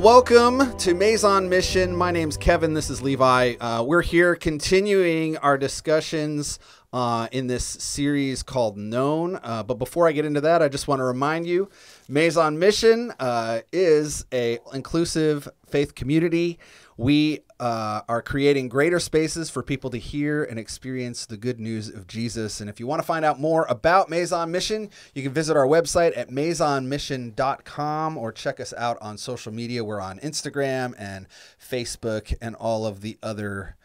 welcome to Meizon Mission. My name's Kevin. This is Levi. We're here continuing our discussions in this series called Known. But before I get into that, I just want to remind you, Meizon Mission is an inclusive faith community. We are creating greater spaces for people to hear and experience the good news of Jesus. And if you want to find out more about Meizon Mission, you can visit our website at meizonmission.com or check us out on social media. We're on Instagram and Facebook and all of the other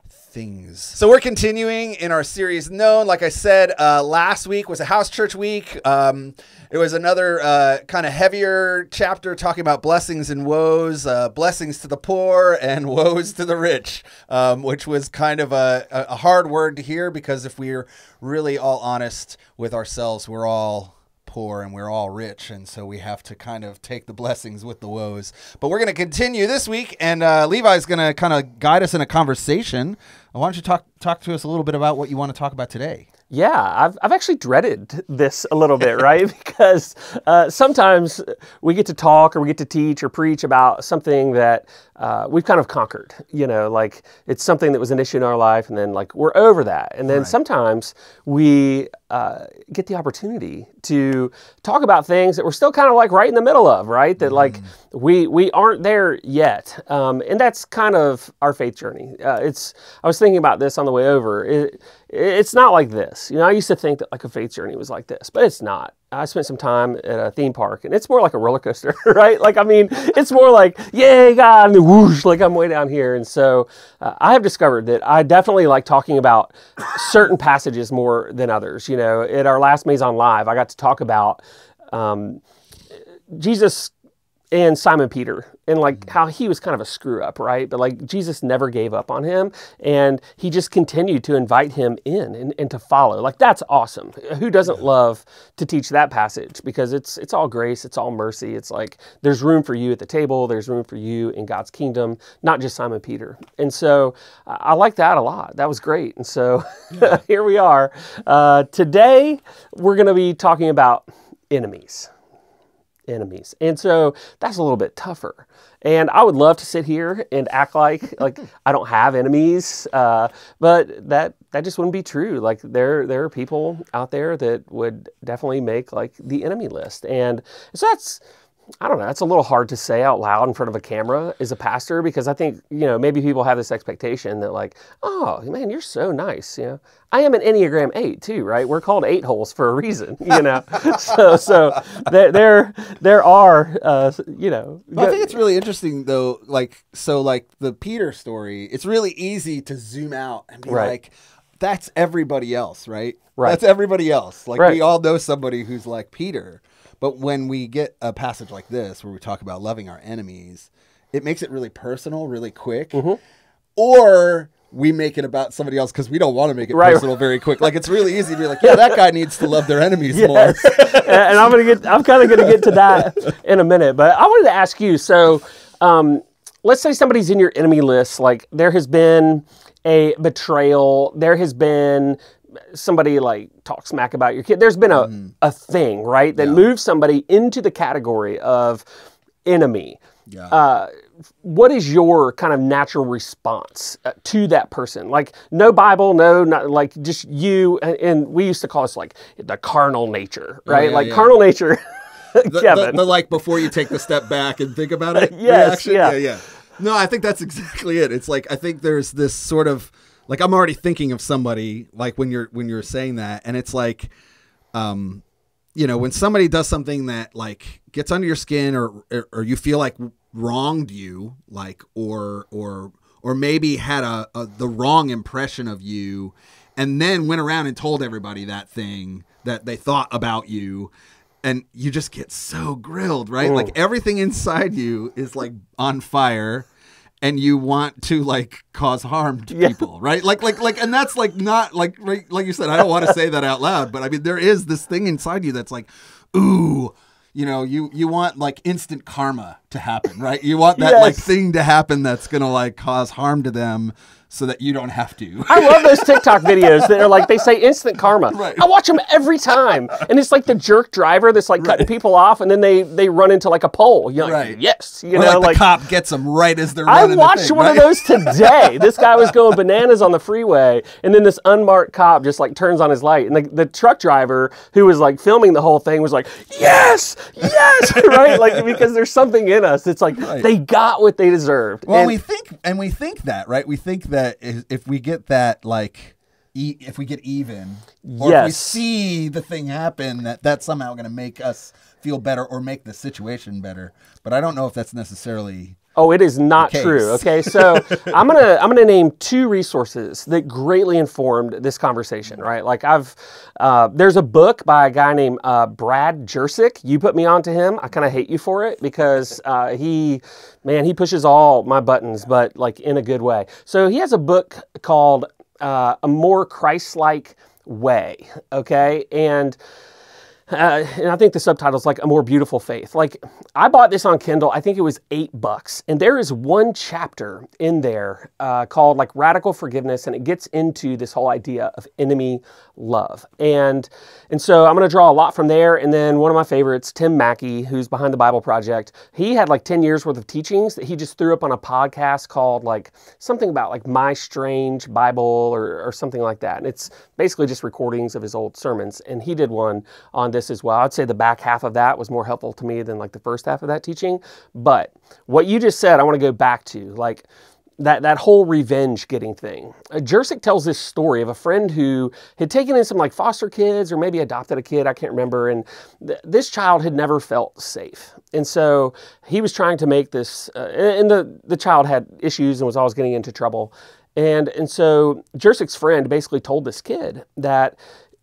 things. So we're continuing in our series Known. Like I said, last week was a house church week. It was another kind of heavier chapter talking about blessings and woes, blessings to the poor and woes to the rich, which was kind of a hard word to hear, because if we're really all honest with ourselves, we're all poor and we're all rich, and so we have to kind of take the blessings with the woes. But we're going to continue this week, and Levi's going to kind of guide us in a conversation. Why don't you talk to us a little bit about what you want to talk about today? Yeah, I've actually dreaded this a little bit, right? Because sometimes we get to talk or we get to teach or preach about something that we've kind of conquered, like it's something that was an issue in our life, and then like we're over that. And then sometimes we get the opportunity to talk about things that we're still kind of like right in the middle of, right? That like we aren't there yet. And that's kind of our faith journey. I was thinking about this on the way over. It's not like this. I used to think that like a faith journey was like this, but it's not. I spent some time at a theme park, and it's more like a roller coaster, right? Like, I mean, it's more like, yay, God, and then whoosh, like I'm way down here. And so I have discovered that I definitely like talking about certain passages more than others. At our last Meizon Live, I got to talk about Jesus and Simon Peter, and like how he was kind of a screw up, right? But like Jesus never gave up on him, and he just continued to invite him in and to follow. Like, that's awesome. Who doesn't love to teach that passage? Because it's all grace, it's all mercy. It's like there's room for you at the table, there's room for you in God's kingdom, not just Simon Peter. And so I like that a lot. That was great. And so here we are. Today we're going to be talking about enemies. And so that's a little bit tougher. And I would love to sit here and act like I don't have enemies, but that just wouldn't be true. Like there are people out there that would definitely make like the enemy list. And so I don't know, that's a little hard to say out loud in front of a camera as a pastor, because I think, maybe people have this expectation that like, oh man, you're so nice. I am an Enneagram 8 too, right? We're called 8 holes for a reason, so there are, I think it's really interesting though. Like the Peter story, it's really easy to zoom out and be like, that's everybody else, right? Right. That's everybody else. Like we all know somebody who's like Peter. But when we get a passage like this, where we talk about loving our enemies, it makes it really personal, really quick. Or we make it about somebody else because we don't want to make it personal very quick. Like, it's really easy to be like, yeah, that guy needs to love their enemies more. And I'm kind of going to get to that in a minute. But I wanted to ask you, so let's say somebody's in your enemy list. Like, there has been a betrayal. There has been somebody like talk smack about your kid. There's been a thing, right, that moves somebody into the category of enemy. What is your kind of natural response to that person? Like, no Bible, not like just you. And we used to call this like the carnal nature, right? Carnal nature. Kevin, the like before you take the step back and think about it. Yes, reaction? Yeah. No, I think that's exactly it. It's like, I think there's this sort of, like, I'm already thinking of somebody like when you're saying that, and it's like, when somebody does something that like gets under your skin, or you feel like wronged you, like or maybe had the wrong impression of you, and then went around and told everybody that thing that they thought about you, and you just get so grilled, right? Like everything inside you is like on fire. And you want to like cause harm to people, right? Like, and that's like not like you said. I don't want to say that out loud, but I mean, there is this thing inside you that's like, ooh, you want like instant karma to happen, right? You want that like thing to happen that's going to like cause harm to them so that you don't have to. I love those TikTok videos that are like, they say instant karma. Right. I watch them every time. And it's like the jerk driver that's like cutting people off, and then they run into like a pole. You're like, yes. You know, like the cop gets them right as they're running. I watched one of those today. This guy was going bananas on the freeway, and then this unmarked cop just like turns on his light. And the truck driver who was like filming the whole thing was like, yes, right? Like, because there's something in us. It's like, they got what they deserved. Well, we think that, right? We think that if we get that, like, if we get even, or if we see the thing happen, that's somehow going to make us feel better or make the situation better. But I don't know if that's necessarily. Oh, it is not true. Okay, so I'm gonna name 2 resources that greatly informed this conversation. Right, like there's a book by a guy named Brad Jersick. You put me onto him. I kind of hate you for it because he pushes all my buttons, but like in a good way. So he has a book called A More Christ-Like Way. Okay, and I think the subtitle is like A More Beautiful Faith. Like, I bought this on Kindle. I think it was $8, and there is one chapter in there called like Radical Forgiveness, and it gets into this whole idea of enemy love. And so I'm going to draw a lot from there. And then one of my favorites, Tim Mackey, who's behind the Bible Project, he had like 10 years worth of teachings that he just threw up on a podcast called like something about like My Strange Bible or something like that. And it's basically just recordings of his old sermons. And he did one on this as well. I'd say the back half of that was more helpful to me than like the first half of that teaching. But what you just said, I want to go back to, like, that whole revenge getting thing. Jersick tells this story of a friend who had taken in some like foster kids or maybe adopted a kid, I can't remember, and this child had never felt safe. And so he was trying to make this, and the child had issues and was always getting into trouble. And so Jersick's friend basically told this kid that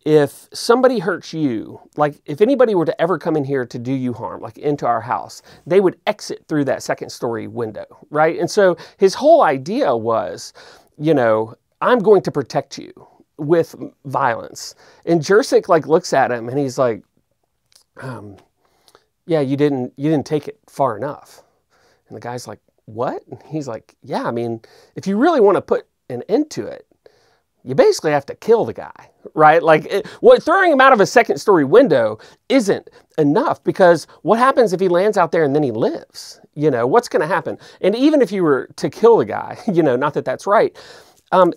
if somebody hurts you, like if anybody were to ever come in here to do you harm, like into our house, they would exit through that second story window, right? And so his whole idea was, you know, I'm going to protect you with violence. And Jersick like looks at him and he's like, yeah, you didn't take it far enough. And the guy's like, what? And he's like, yeah, I mean, if you really want to put an end to it, you basically have to kill the guy, right? Like, throwing him out of a second story window isn't enough, because what happens if he lands out there and then he lives? You know, what's going to happen? And even if you were to kill the guy, you know, not that that's right,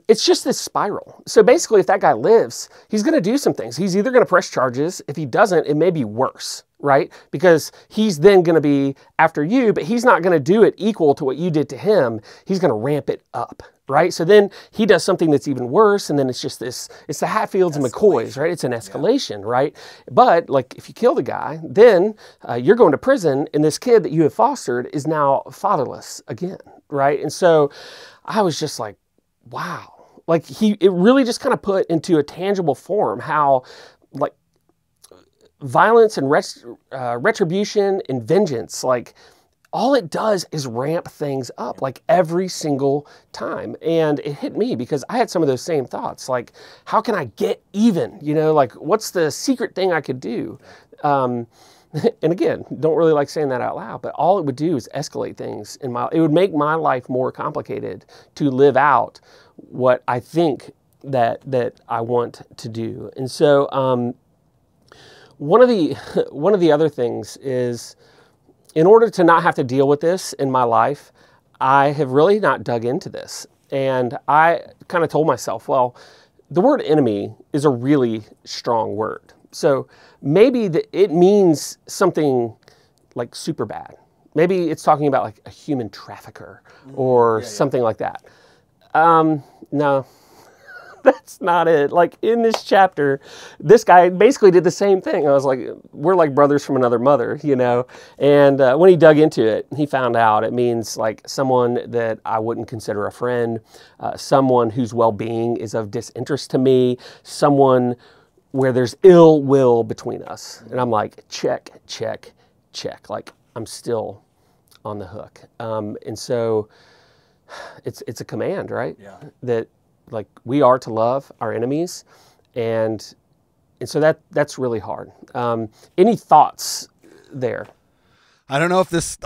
it's just this spiral. So basically, if that guy lives, he's going to do some things. He's either going to press charges. If he doesn't, it may be worse, right? Because he's then going to be after you, but he's not going to do it equal to what you did to him. He's going to ramp it up, right? So then he does something that's even worse, and then it's just this, it's the Hatfields and McCoys, right? It's an escalation, right? But like, if you kill the guy, then you're going to prison, and this kid that you have fostered is now fatherless again, right? And so I was just like, wow. Like it really just kind of put into a tangible form how like violence and retribution and vengeance, like all it does is ramp things up like every single time. And it hit me because I had some of those same thoughts. Like, how can I get even? You know, like what's the secret thing I could do? And again, don't really like saying that out loud, but all it would do is escalate things it would make my life more complicated to live out what I think that I want to do. And so, one of the other things is, in order to not have to deal with this in my life, I have really not dug into this. And I kind of told myself, well, the word enemy is a really strong word. So maybe it means something like super bad. Maybe it's talking about like a human trafficker or something like that. No, that's not it. Like in this chapter, this guy basically did the same thing. I was like, we're like brothers from another mother, you know? And when he dug into it, he found out it means like someone that I wouldn't consider a friend, someone whose well-being is of disinterest to me, someone where there's ill will between us. And I'm like, check, check, check. Like I'm still on the hook. And so it's a command, right? Yeah. That like we are to love our enemies. And so that's really hard. Any thoughts there? I don't know if this,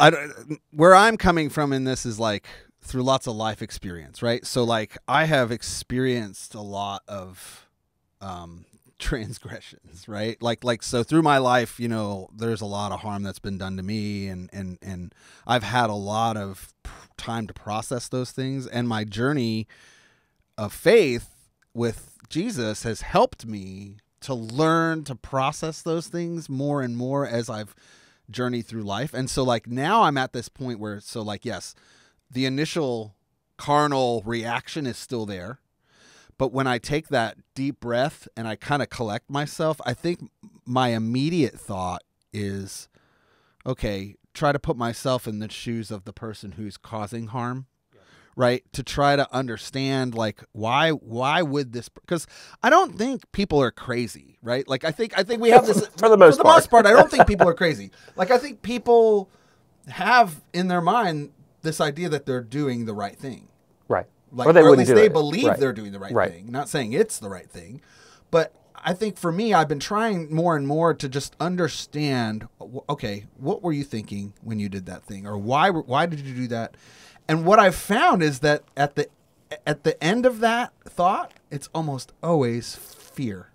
where I'm coming from in this is like through lots of life experience, right? So like I have experienced a lot of transgressions, right? Like so through my life, you know, there's a lot of harm that's been done to me, and I've had a lot of time to process those things, and my journey of faith with Jesus has helped me to learn to process those things more and more as I've journeyed through life. And so like now I'm at this point where, so like, yes, the initial carnal reaction is still there, but when I take that deep breath and I kind of collect myself, I think my immediate thought is, okay, try to put myself in the shoes of the person who's causing harm. Right, to try to understand like why would this, because I don't think people are crazy, right? Like I think we have this for the most part. I don't think people are crazy. Like I think people have in their mind this idea that they're doing the right thing, right? Like, or at least they believe right. they're doing the right right. thing. Not saying it's the right thing, but I think for me, I've been trying more and more to just understand. Okay, what were you thinking when you did that thing, or why did you do that? And what I've found is that at the end of that thought, it's almost always fear.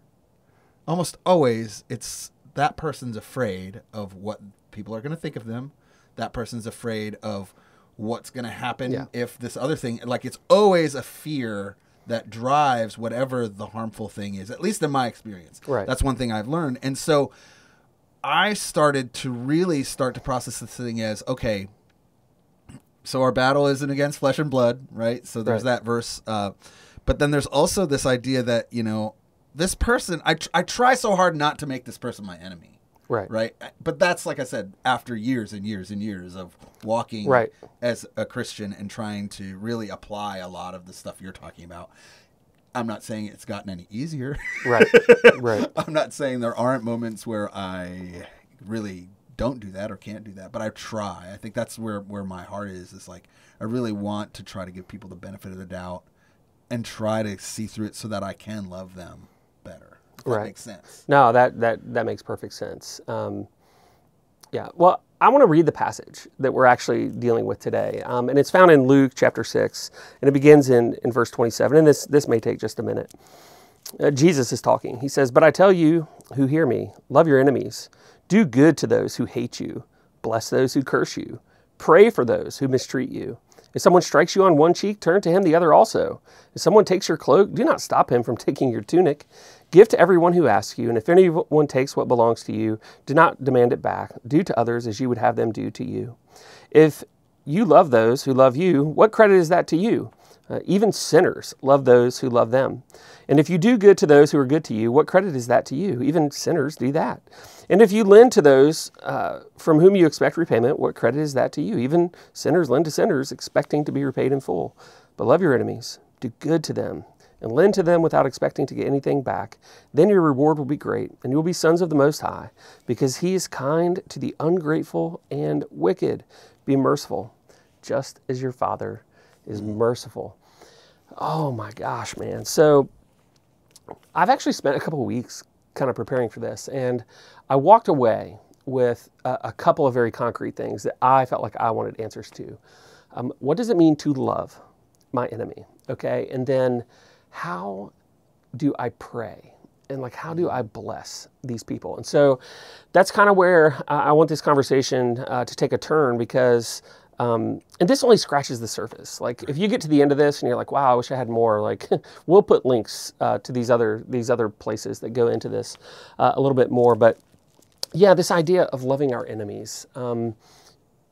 Almost always, it's that person's afraid of what people are going to think of them. That person's afraid of what's going to happen if this other thing, like it's always a fear that drives whatever the harmful thing is, at least in my experience. Right. That's one thing I've learned. And so I started to really start to process this thing as, okay, so our battle isn't against flesh and blood, right? So there's that verse. But then there's also this idea that, you know, this person, I try so hard not to make this person my enemy. Right. Right. But that's, like I said, after years and years and years of walking as a Christian and trying to really apply a lot of the stuff you're talking about. I'm not saying it's gotten any easier. Right. Right. I'm not saying there aren't moments where I really don't do that or can't do that, but I try. I think that's where my heart is like, I really want to try to give people the benefit of the doubt and try to see through it so that I can love them better. If that makes sense. No, that makes perfect sense. Yeah. Well, I want to read the passage that we're actually dealing with today. And it's found in Luke chapter 6, and it begins in verse 27. And this may take just a minute. Jesus is talking. He says, "But I tell you who hear me, love your enemies. Do good to those who hate you. Bless those who curse you. Pray for those who mistreat you. If someone strikes you on one cheek, turn to him the other also. If someone takes your cloak, do not stop him from taking your tunic. Give to everyone who asks you, and if anyone takes what belongs to you, do not demand it back. Do to others as you would have them do to you. If you love those who love you, what credit is that to you? Even sinners love those who love them. And if you do good to those who are good to you, what credit is that to you? Even sinners do that. And if you lend to those from whom you expect repayment, what credit is that to you? Even sinners lend to sinners, expecting to be repaid in full. But love your enemies, do good to them, and lend to them without expecting to get anything back. Then your reward will be great, and you will be sons of the Most High, because He is kind to the ungrateful and wicked. Be merciful, just as your Father is merciful." Oh my gosh, man. So I've actually spent a couple of weeks kind of preparing for this, and I walked away with a couple of very concrete things that I felt like I wanted answers to. What does it mean to love my enemy? Okay. And then how do I pray? And like, how do I bless these people? And so that's kind of where I want this conversation to take a turn, because and this only scratches the surface. Like, if you get to the end of this and you're like, wow, I wish I had more, like, we'll put links to these other places that go into this a little bit more. But yeah, this idea of loving our enemies. You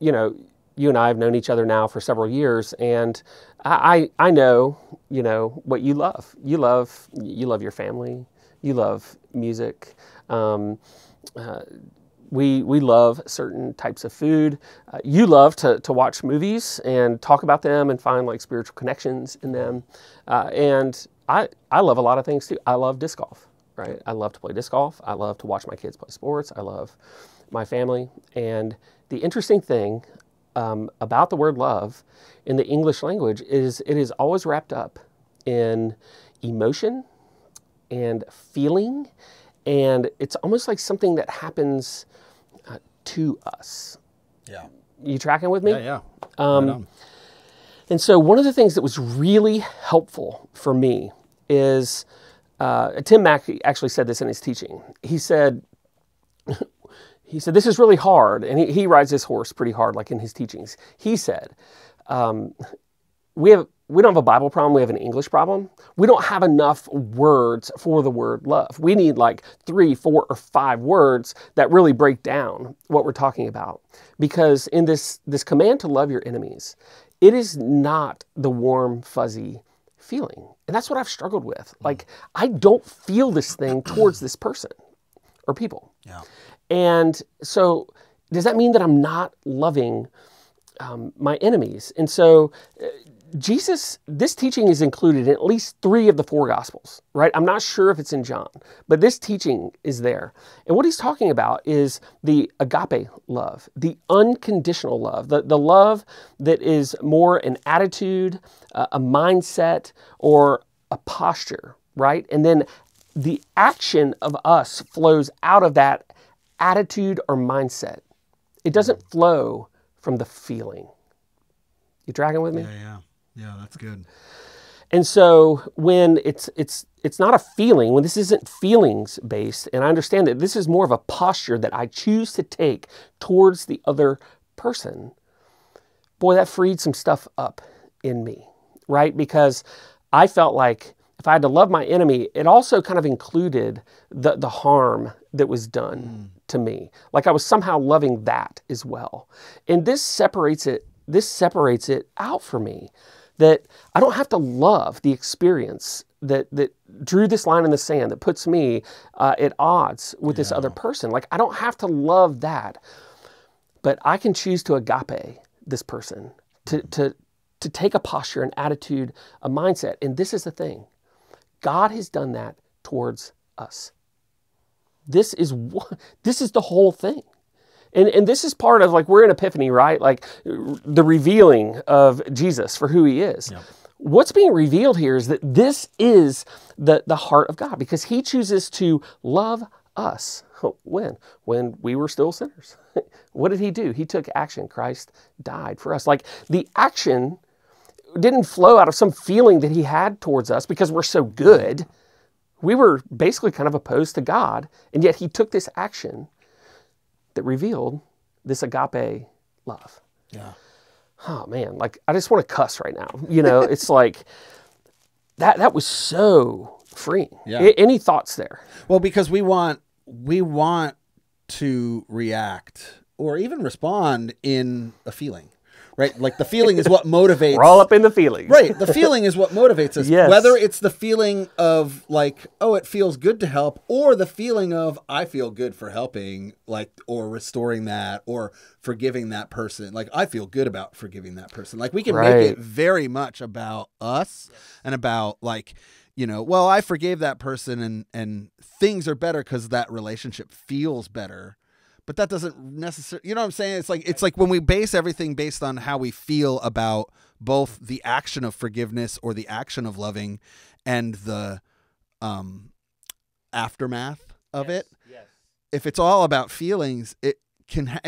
know, you and I have known each other now for several years, and I know, you know, what you love. You love your family. You love music. We love certain types of food. You love to watch movies and talk about them and find like spiritual connections in them. And I love a lot of things too. I love disc golf, right? I love to play disc golf. I love to watch my kids play sports. I love my family. And the interesting thing about the word love in the English language is it is always wrapped up in emotion and feeling. And it's almost like something that happens to us. Yeah. You tracking with me? Yeah. Right on. And so one of the things that was really helpful for me is, Tim Mackey actually said this in his teaching. He said, this is really hard. And he rides his horse pretty hard, like in his teachings. He said, we don't have a Bible problem, we have an English problem. We don't have enough words for the word love. We need like 3, 4, or 5 words that really break down what we're talking about. Because in this command to love your enemies, it is not the warm, fuzzy feeling. And that's what I've struggled with. Like, I don't feel this thing towards this person or people. Yeah. And so does that mean that I'm not loving my enemies? And so this teaching is included in at least 3 of the 4 Gospels, right? I'm not sure if it's in John, but this teaching is there. And what he's talking about is the agape love, the unconditional love, the love that is more an attitude, a mindset, or a posture, right? And then the action of us flows out of that attitude or mindset. It doesn't flow from the feeling. You tracking with me? Yeah, that's good. And so when it's not a feeling, when this isn't feelings based, and I understand that this is more of a posture that I choose to take towards the other person, boy, that freed some stuff up in me, right? Because I felt like if I had to love my enemy, it also kind of included the harm that was done to me. Like I was somehow loving that as well. And this separates it out for me. That I don't have to love the experience that drew this line in the sand, that puts me at odds with this other person. Like, I don't have to love that. But I can choose to agape this person, to take a posture, an attitude, a mindset. And this is the thing. God has done that towards us. This is the whole thing. And this is part of, like, we're in Epiphany, right? Like, the revealing of Jesus for who he is. Yep. What's being revealed here is that this is the heart of God, because he chooses to love us. When? When we were still sinners. What did he do? He took action. Christ died for us. Like, the action didn't flow out of some feeling that he had towards us because we're so good. We were basically kind of opposed to God, and yet he took this action that revealed this agape love. Yeah. Oh man, like I just want to cuss right now. You know, it's like that was so freeing. Yeah. Any thoughts there? Well, because we want to react or even respond in a feeling. Right? Like the feeling is what motivates. We're all up in the feelings. Right. The feeling is what motivates us. Yes. Whether it's the feeling of like, oh, it feels good to help, or the feeling of I feel good for helping, like, or restoring that, or forgiving that person. Like, I feel good about forgiving that person. Like, we can make it very much about us and about, like, you know, well, I forgave that person and things are better because that relationship feels better. But that doesn't necessarily, you know what I'm saying? It's like when we base everything based on how we feel about both the action of forgiveness or the action of loving and the aftermath of it. Yes. If it's all about feelings, it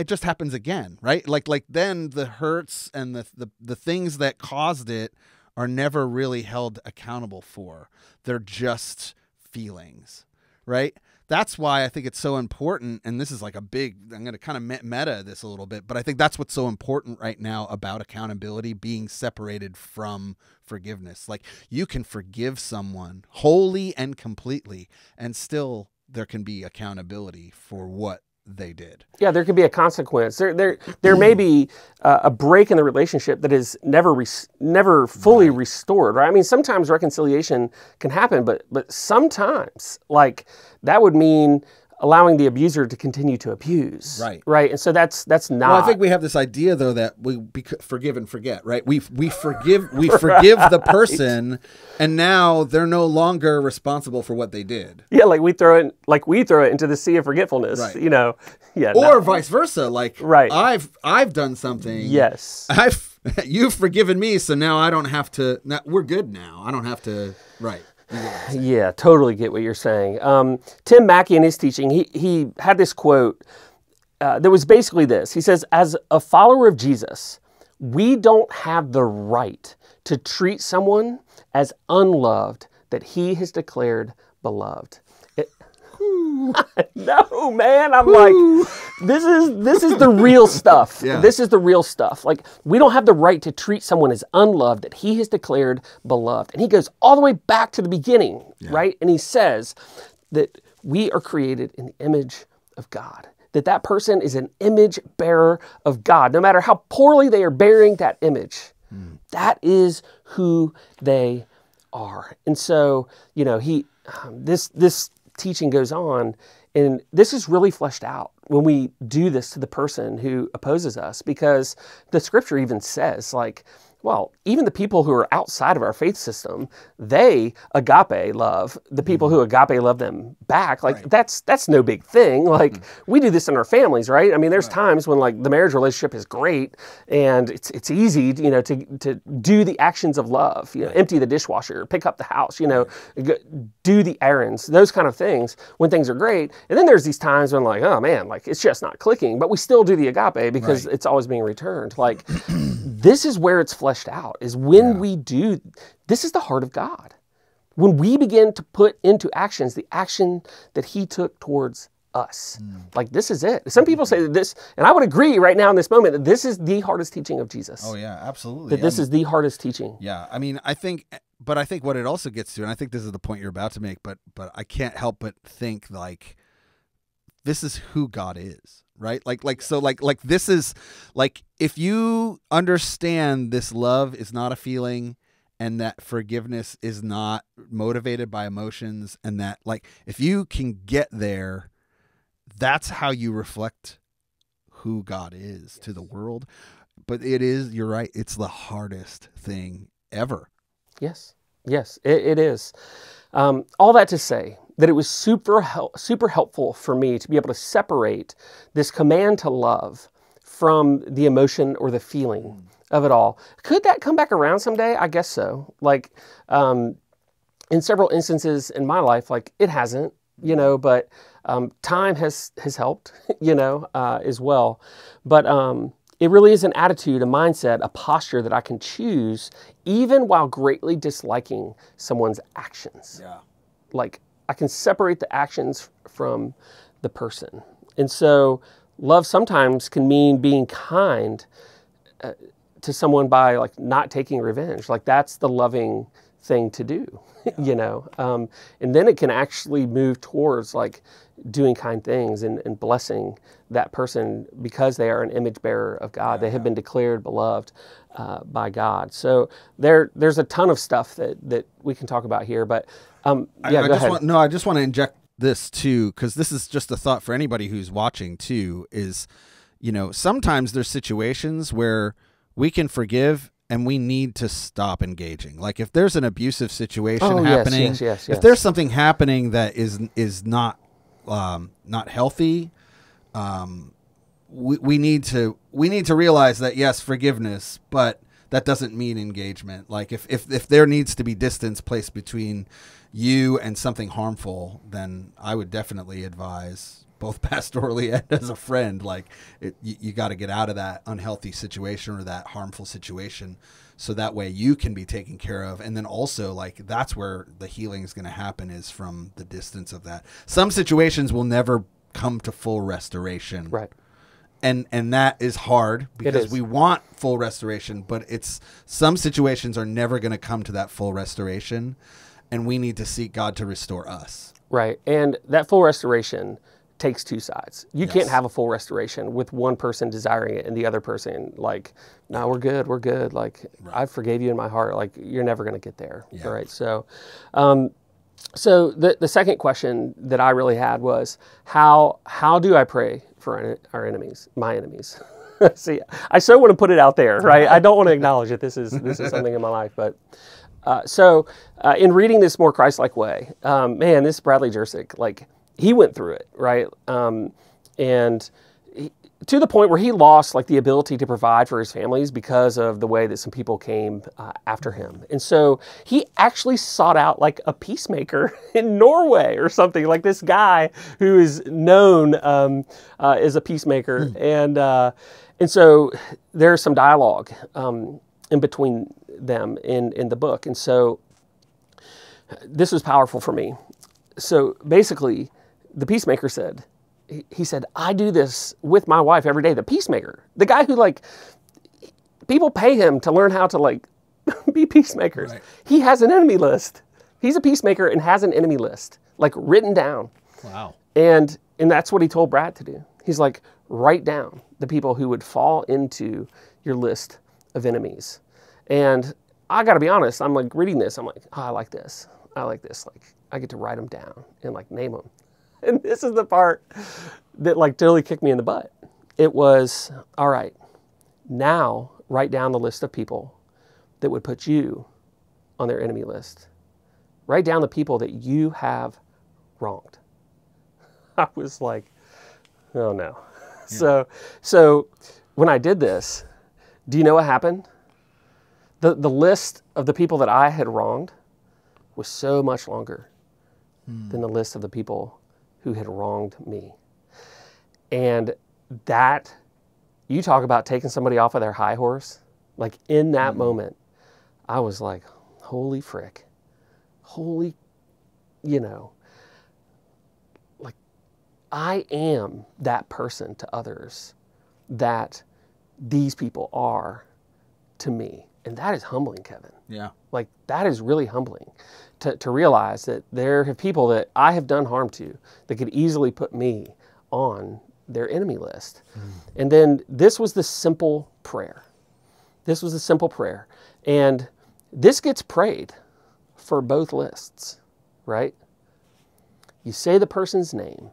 just happens again, right? Like then the hurts and the things that caused it are never really held accountable for. They're just feelings, right? That's why I think it's so important, and this is like I'm going to kind of meta this a little bit, but I think that's what's so important right now about accountability being separated from forgiveness. Like, you can forgive someone wholly and completely, and still there can be accountability for what they did. Yeah, there could be a consequence. There may be a break in the relationship that is never fully restored, right? I mean, sometimes reconciliation can happen, but sometimes, like, that would mean allowing the abuser to continue to abuse. Right. And so that's not. Well, I think we have this idea though that we forgive and forget, right? We forgive the person, and now they're no longer responsible for what they did. Yeah, like we throw it into the sea of forgetfulness. Right. You know. Yeah. Or vice versa. Like, I've done something. Yes. You've forgiven me, so now I don't have to. We're good now. I don't have to. Right. Yeah, totally get what you're saying. Tim Mackey in his teaching, he had this quote that was basically this. He says, as a follower of Jesus, we don't have the right to treat someone as unloved that he has declared beloved. No, man. I'm like, this is the real stuff. Yeah. This is the real stuff. Like, we don't have the right to treat someone as unloved that he has declared beloved. And he goes all the way back to the beginning, right? And he says that we are created in the image of God. That person is an image bearer of God. No matter how poorly they are bearing that image, that is who they are. And so, you know, this teaching goes on, and this is really fleshed out when we do this to the person who opposes us, because the scripture even says, like, well, even the people who are outside of our faith system, they agape love the people who agape love them back. Like, that's no big thing. Like, we do this in our families, right? I mean, there's times when, like, the marriage relationship is great and it's easy, you know, to do the actions of love, you know, empty the dishwasher, pick up the house, you know, do the errands, those kind of things when things are great. And then there's these times when, like, oh man, like, it's just not clicking, but we still do the agape because it's always being returned. Like, this is where it's fleshed out, is when we do, this is the heart of God. When we begin to put into actions the action that he took towards us. Like, this is it. Some people say that this, and I would agree right now in this moment, that this is the hardest teaching of Jesus. Oh yeah, absolutely. That this is the hardest teaching. Yeah, I mean, I think what it also gets to, and I think this is the point you're about to make, but I can't help but think, like, this is who God is. Right? Like this is, like, if you understand this love is not a feeling, and that forgiveness is not motivated by emotions, and that, like, if you can get there, that's how you reflect who God is to the world. But you're right, it's the hardest thing ever. Yes, it is. All that to say that it was super helpful for me to be able to separate this command to love from the emotion or the feeling of it all. Could that come back around someday? I guess so. Like, in several instances in my life, like, it hasn't, you know, but time has helped, you know, as well. But it really is an attitude, a mindset, a posture that I can choose even while greatly disliking someone's actions. Yeah. Like, I can separate the actions from the person. And so love sometimes can mean being kind to someone by, like, not taking revenge. Like, that's the loving thing to do, you know. And then it can actually move towards, like, doing kind things and blessing that person because they are an image bearer of God. They have been declared beloved by God. So there's a ton of stuff that we can talk about here, but go ahead. I just want to inject this too, because this is just a thought for anybody who's watching too, is, you know, sometimes there's situations where we can forgive and we need to stop engaging. Like, if there's an abusive situation happening, yes. if there's something happening that is not healthy, we need to realize that, yes, forgiveness, but that doesn't mean engagement. Like, if there needs to be distance placed between you and something harmful, then I would definitely advise, both pastorally and as a friend, like, you got to get out of that unhealthy situation or that harmful situation, so that way you can be taken care of. And then also, like, that's where the healing is going to happen, is from the distance of that. Some situations will never come to full restoration. Right. And that is hard, because we want full restoration, but some situations are never going to come to that full restoration, and we need to seek God to restore us. Right. And that full restoration takes two sides. You can't have a full restoration with one person desiring it and the other person like, no, we're good. Like, I forgave you in my heart. Like, you're never going to get there. Yeah. All right. So, so the second question that I really had was, how do I pray for our enemies, my enemies? See, I so want to put it out there, right? I don't want to acknowledge that this is something in my life, but so in reading this more Christ-like way, man, this Bradley Jersick, like, he went through it, right? And to the point where he lost like the ability to provide for his families because of the way that some people came after him. And so he actually sought out like a peacemaker in Norway or something, like this guy who is known as a peacemaker. And so there's some dialogue in between them in the book. And so this was powerful for me. So basically the peacemaker said, he said, I do this with my wife every day. The peacemaker, the guy who like, people pay him to learn how to like be peacemakers. Right. He has an enemy list. He's a peacemaker and has an enemy list, like written down. Wow. And that's what he told Brad to do. He's like, write down the people who would fall into your list of enemies. And I got to be honest, I'm like reading this. I'm like, oh, I like this. I like this. Like I get to write them down and like name them. And this is the part that like totally kicked me in the butt. It was, all right, now write down the list of people that would put you on their enemy list. Write down the people that you have wronged. I was like, oh no. Yeah. So when I did this, do you know what happened? The list of the people that I had wronged was so much longer than the list of the people who had wronged me. And that, you talk about taking somebody off of their high horse, like in that moment, I was like, holy frick, holy, like I am that person to others that these people are to me. And that is humbling, Kevin. Yeah. Like that is really humbling to realize that there are people that I have done harm to that could easily put me on their enemy list. And then this was the simple prayer. This was the simple prayer. And this gets prayed for both lists, right? You say the person's name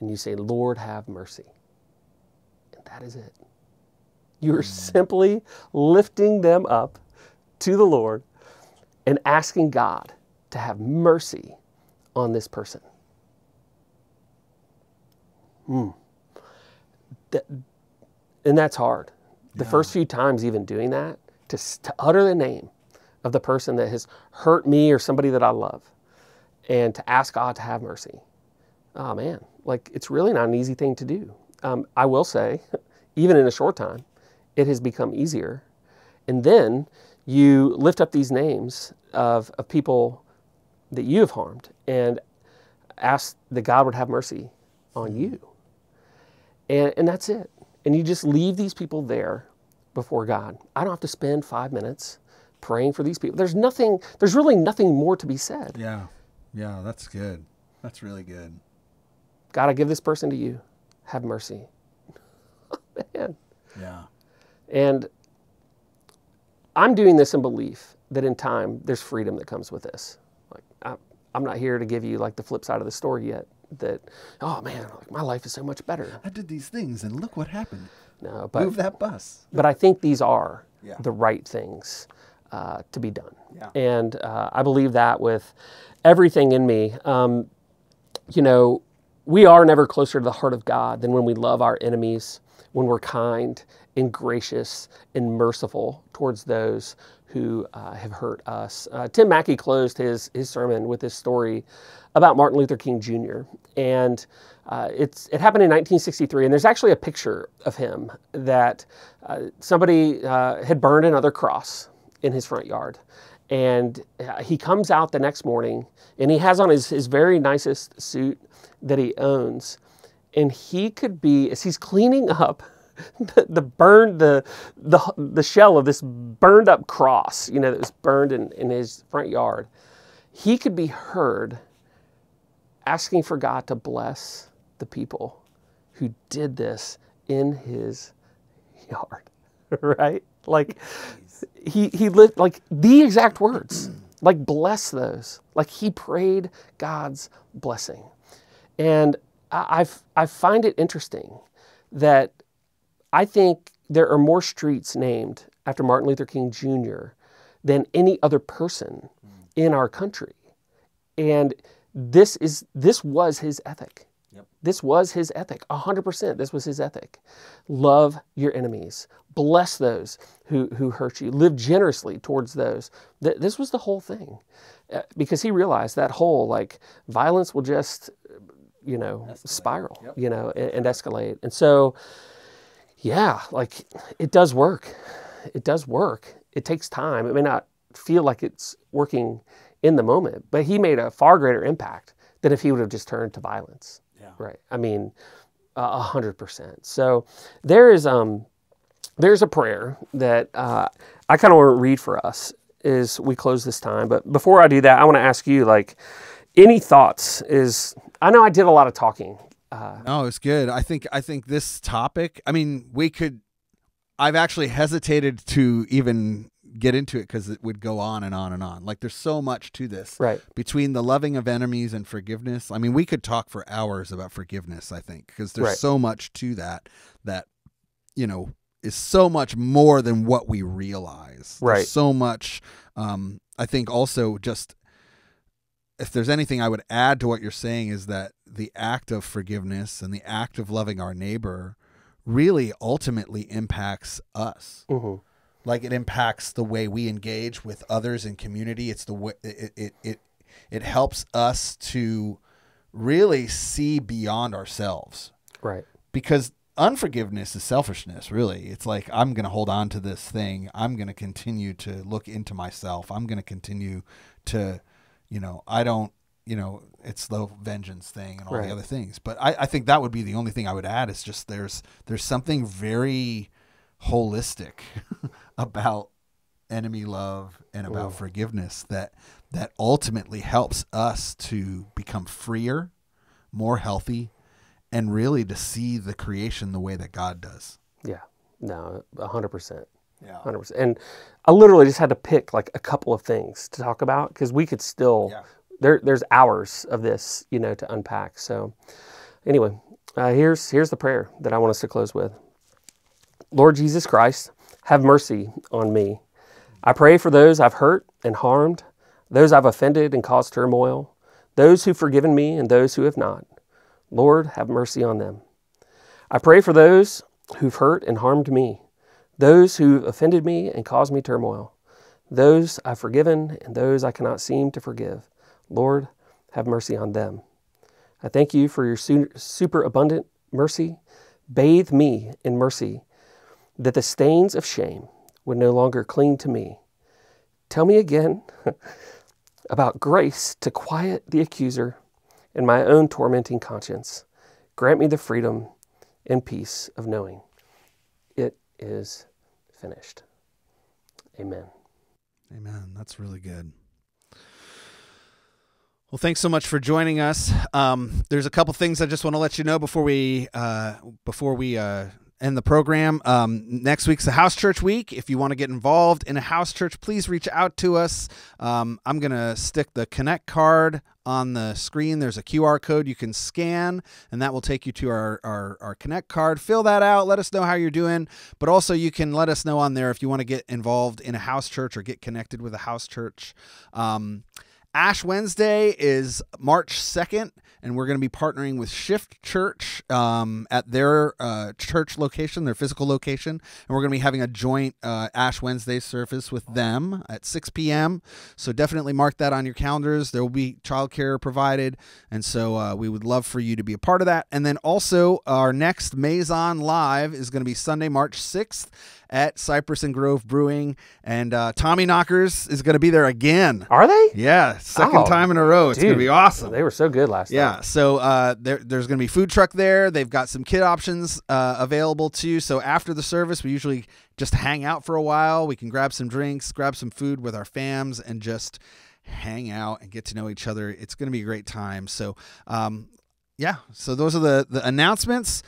and you say, Lord, have mercy. And that is it. You're simply lifting them up to the Lord and asking God to have mercy on this person. And that's hard. The first few times even doing that, to utter the name of the person that has hurt me or somebody that I love, and to ask God to have mercy. Oh man, like it's really not an easy thing to do. I will say, even in a short time, it has become easier. And then you lift up these names of people that you have harmed and ask that God would have mercy on you. And that's it. And you just leave these people there before God. I don't have to spend 5 minutes praying for these people. There's really nothing more to be said. Yeah. Yeah, that's good. That's really good. God, I give this person to you. Have mercy. Man. Yeah. And I'm doing this in belief that in time there's freedom that comes with this. Like I'm not here to give you like the flip side of the story yet. That, oh man, like my life is so much better. I did these things and look what happened. No, but move that bus. But I think these are the right things to be done. Yeah. And I believe that with everything in me. We are never closer to the heart of God than when we love our enemies, when we're kind and gracious and merciful towards those who have hurt us. Tim Mackey closed his sermon with this story about Martin Luther King Jr. And it happened in 1963, and there's actually a picture of him that somebody had burned another cross in his front yard. And he comes out the next morning, and he has on his very nicest suit that he owns. And he could be, as he's cleaning up the shell of this burned up cross, that was burned in his front yard, he could be heard asking for God to bless the people who did this in his yard, right? Like he lived like the exact words, like bless those. Like he prayed God's blessing. And I find it interesting that I think there are more streets named after Martin Luther King Jr. than any other person in our country. And this was his ethic. This was his ethic, 100%. This was his ethic. Love your enemies. Bless those who hurt you. Live generously towards those. This was the whole thing. Because he realized that whole, like, violence will just, spiral, and escalate. And so, yeah, like, it does work. It does work. It takes time. It may not feel like it's working in the moment, but he made a far greater impact than if he would have just turned to violence. Yeah. Right. I mean, 100%. So there's a prayer that I kind of want to read for us as we close this time. But before I do that, I want to ask you, like, any thoughts? I know I did a lot of talking. No, it's good. I think this topic, I mean, I've actually hesitated to even get into it because it would go on and on and on. Like, there's so much to this, right? Between the loving of enemies and forgiveness. I mean, we could talk for hours about forgiveness, I think, because there's so much to that is so much more than what we realize. Right. There's so much. I think also, just if there's anything I would add to what you're saying, is that the act of forgiveness and the act of loving our neighbor really ultimately impacts us. Mm-hmm. Like, it impacts the way we engage with others in community. It's the way it helps us to really see beyond ourselves. Right. Because unforgiveness is selfishness, really. It's like, I'm going to hold on to this thing. I'm going to continue to look into myself. I'm going to continue to, it's the vengeance thing and all the other things. But I think that would be the only thing I would add, is just there's something very holistic about enemy love and about forgiveness that ultimately helps us to become freer, more healthy, and really to see the creation the way that God does. Yeah, no, 100%. Yeah, 100%. And I literally just had to pick like a couple of things to talk about, because we could still, there's hours of this, to unpack. So anyway, here's the prayer that I want us to close with. Lord Jesus Christ, have mercy on me. I pray for those I've hurt and harmed, those I've offended and caused turmoil, those who've forgiven me and those who have not. Lord, have mercy on them. I pray for those who've hurt and harmed me, those who've offended me and caused me turmoil, those I've forgiven and those I cannot seem to forgive. Lord, have mercy on them. I thank you for your super abundant mercy. Bathe me in mercy, that the stains of shame would no longer cling to me. Tell me again about grace to quiet the accuser and my own tormenting conscience. Grant me the freedom and peace of knowing it is finished. Amen. Amen. That's really good. Well, thanks so much for joining us. There's a couple things I just want to let you know before we end the program. Next week's the house church week. If you want to get involved in a house church, please reach out to us. I'm going to stick the Connect card on the screen. There's a QR code you can scan, and that will take you to our Connect card. Fill that out. Let us know how you're doing. But also, you can let us know on there if you want to get involved in a house church or get connected with a house church. Ash Wednesday is March 2nd, and we're going to be partnering with Shift Church at their church location, their physical location, and we're going to be having a joint Ash Wednesday service with them at 6 p.m., so definitely mark that on your calendars. There will be childcare provided, and so we would love for you to be a part of that. And then also, our next Meizon Live is going to be Sunday, March 6th, at Cypress and Grove Brewing, and Tommy Knockers is going to be there again. Are they? Yeah, second time in a row. It's going to be awesome. They were so good last time. Yeah, so there's going to be food truck there. They've got some kid options available too. So after the service, we usually just hang out for a while. We can grab some drinks, grab some food with our fams, and just hang out and get to know each other. It's going to be a great time. So so those are the announcements.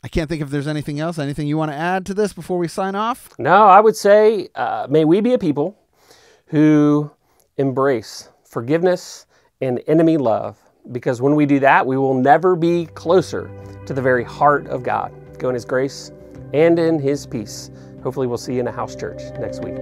I can't think if there's anything else. Anything you want to add to this before we sign off? No, I would say may we be a people who embrace forgiveness and enemy love, because when we do that, we will never be closer to the very heart of God. Go in His grace and in His peace. Hopefully we'll see you in a house church next week.